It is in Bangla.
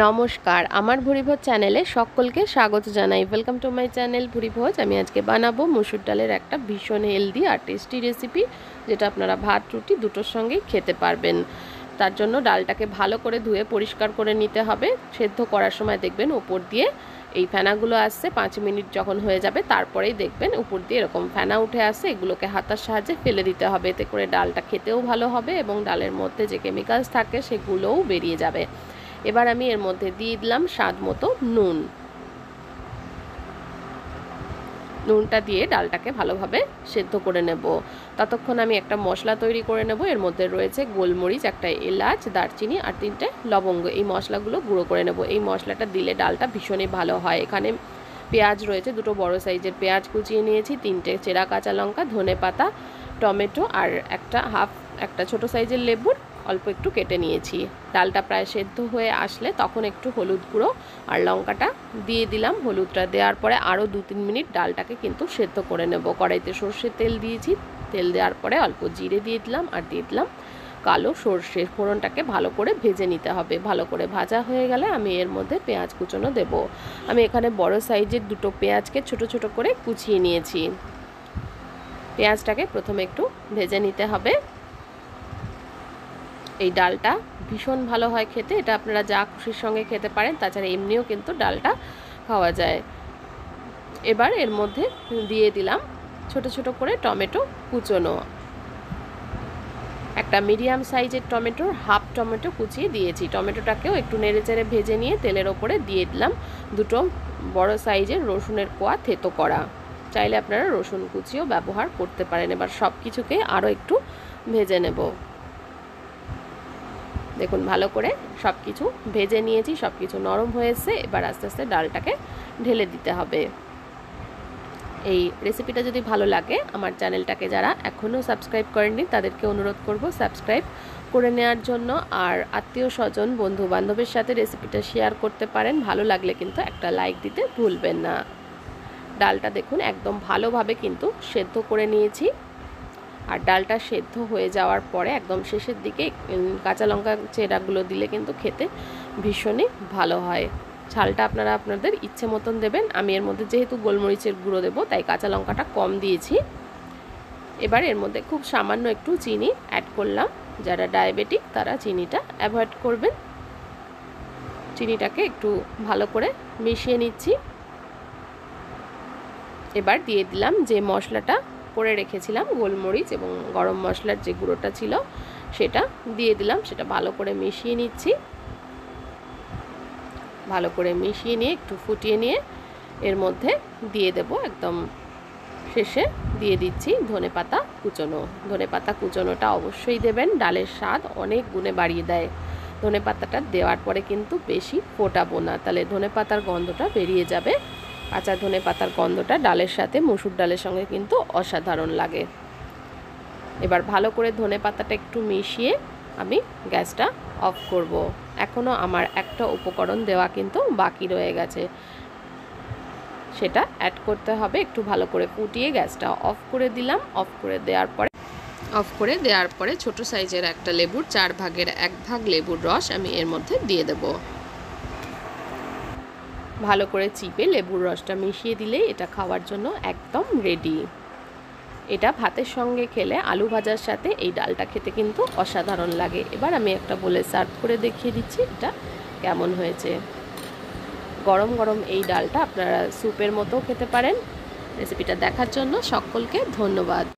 নমস্কার, আমার ভুরিভোজ চ্যানেলে সকলকে স্বাগত জানাই। Welcome to my channel Bhuribhoj. আমি আজকে বানাবো মসুর ডালের একটা ভীষণ হেলদি আর টেস্টি রেসিপি, যেটা আপনারা ভাত রুটি দুটোর সঙ্গেই খেতে পারবেন। তার জন্য ডালটাকে ভালো করে ধুয়ে পরিষ্কার করে নিতে হবে। সেদ্ধ করার সময় দেখবেন উপর দিয়ে এই ফেনাগুলো আসছে, 5 মিনিট যখন হয়ে যাবে তারপরেই দেখবেন উপর দিয়ে এরকম ফেনা উঠে আসছে। এগুলোকে হাতার সাহায্যে ফেলে দিতে হবে, এতে করে ডালটা খেতেও ভালো হবে এবং ডালের মধ্যে যে কেমিক্যালস থাকে সেগুলোও বেরিয়ে যাবে। এবার আমি এর মধ্যে দিয়ে দিলাম স্বাদ মতো নুন। নুনটা দিয়ে ডালটাকে ভালোভাবে সেদ্ধ করে নেব। ততক্ষণ আমি একটা মশলা তৈরি করে নেব। এর মধ্যে রয়েছে গোলমরিচ, একটা এলাচ, দারচিনি আর 3টে লবঙ্গ। এই মশলাগুলো গুঁড়ো করে নেব। এই মশলাটা দিলে ডালটা ভীষণই ভালো হয়। এখানে পেঁয়াজ রয়েছে, 2টো বড় সাইজের পেঁয়াজ কুচিয়ে নিয়েছি, 3টে চেরা কাঁচা লঙ্কা, ধনেপাতা, টমেটো আর একটা ছোট সাইজের লেবুর অল্প একটু কেটে নিয়েছি। ডালটা প্রায় সেদ্ধ হয়ে আসলে তখন একটু হলুদ গুঁড়ো আর লঙ্কাটা দিয়ে দিলাম। হলুদটা দেওয়ার পরে আরও 2-3 মিনিট ডালটাকে কিন্তু সেদ্ধ করে নেব। কড়াইতে সর্ষের তেল দিয়েছি, তেল দেওয়ার পরে অল্প জিরে দিয়ে দিলাম আর দিয়ে দিলাম কালো সর্ষে। ফোড়নটাকে ভালো করে ভেজে নিতে হবে। ভালো করে ভাজা হয়ে গেলে আমি এর মধ্যে পেঁয়াজ কুচনো দেব। আমি এখানে বড় সাইজের 2টো পেঁয়াজকে ছোট ছোট করে কুচিয়ে নিয়েছি। পেঁয়াজটাকে প্রথমে একটু ভেজে নিতে হবে। এই ডালটা ভীষণ ভালো হয় খেতে। এটা আপনারা যা খুশির সঙ্গে খেতে পারেন, তাছাড়া এমনিও কিন্তু ডালটা খাওয়া যায়। এবার এর মধ্যে দিয়ে দিলাম ছোট ছোট করে টমেটো কুচনো। একটা মিডিয়াম সাইজের টমেটোর হাফ টমেটো কুচিয়ে দিয়েছি। টমেটোটাকেও একটু নেড়েচেড়ে ভেজে নিয়ে তেলের ওপরে দিয়ে দিলাম 2টো বড় সাইজের রসুনের কোয়া থেতো করা। চাইলে আপনারা রসুন কুচিও ব্যবহার করতে পারেন। এবার সব কিছুকে আরও একটু ভেজে নেব। দেখুন ভালো করে সব কিছু ভেজে নিয়েছি, সব কিছু নরম হয়েছে। এবার আস্তে আস্তে ডালটাকে ঢেলে দিতে হবে। এই রেসিপিটা যদি ভালো লাগে, আমার চ্যানেলটাকে যারা এখনও সাবস্ক্রাইব করেননি তাদেরকে অনুরোধ করব সাবস্ক্রাইব করে নেওয়ার জন্য। আর আত্মীয় স্বজন বন্ধু বান্ধবের সাথে রেসিপিটা শেয়ার করতে পারেন। ভালো লাগলে কিন্তু একটা লাইক দিতে ভুলবেন না। ডালটা দেখুন একদম ভালোভাবে কিন্তু সেদ্ধ করে নিয়েছি। আর ডালটা সেদ্ধ হয়ে যাওয়ার পরে একদম শেষের দিকে কাঁচা লঙ্কা চেরাগুলো দিলে কিন্তু খেতে ভীষণই ভালো হয়। ঝালটা আপনারা আপনাদের ইচ্ছে মতন দেবেন। আমি এর মধ্যে যেহেতু গোলমরিচের গুঁড়ো দেবো, তাই কাঁচা লঙ্কাটা কম দিয়েছি। এবার এর মধ্যে খুব সামান্য একটু চিনি অ্যাড করলাম। যারা ডায়াবেটিক তারা চিনিটা অ্যাভয়েড করবেন। চিনিটাকে একটু ভালো করে মিশিয়ে নিচ্ছি। এবার দিয়ে দিলাম যে মশলাটা করে রেখেছিলাম, গোলমরিচ এবং গরম মশলার যে গুঁড়োটা ছিল সেটা দিয়ে দিলাম। সেটা ভালো করে মিশিয়ে নিচ্ছি। ভালো করে মিশিয়ে নিয়ে একটু ফুটিয়ে নিয়ে এর মধ্যে দিয়ে দেব, একদম শেষে দিয়ে দিচ্ছি ধনেপাতা কুচনো। ধনেপাতা কুচনোটা অবশ্যই দেবেন, ডালের স্বাদ অনেক গুণে বাড়িয়ে দেয়। ধনেপাতাটা দেওয়ার পরে কিন্তু বেশি ফোটাবো না, তাহলে ধনেপাতার গন্ধটা বেরিয়ে যাবে। কাঁচা ধনেপাতার গন্ধটা ডালের সাথে মসুর ডালের সঙ্গে কিন্তু অসাধারণ লাগে। এবার ভালো করে ধনেপাতাটা একটু মিশিয়ে আমি গ্যাসটা অফ করব। এখনও আমার একটা উপকরণ দেওয়া কিন্তু বাকি রয়ে গেছে, সেটা অ্যাড করতে হবে। একটু ভালো করে ফুটিয়ে গ্যাসটা অফ করে দিলাম। অফ করে দেওয়ার পরে ছোট সাইজের একটা লেবুর 4 ভাগের 1 ভাগ লেবুর রস আমি এর মধ্যে দিয়ে দেব। ভালো করে চিপে লেবুর রসটা মিশিয়ে দিলেই এটা খাওয়ার জন্য একদম রেডি। এটা ভাতের সঙ্গে খেলে আলু ভাজার সাথে এই ডালটা খেতে কিন্তু অসাধারণ লাগে। এবার আমি একটা বলে সার্ভ করে দেখিয়ে দিচ্ছি এটা কেমন হয়েছে। গরম গরম এই ডালটা আপনারা স্যুপের মতো খেতে পারেন। রেসিপিটা দেখার জন্য সকলকে ধন্যবাদ।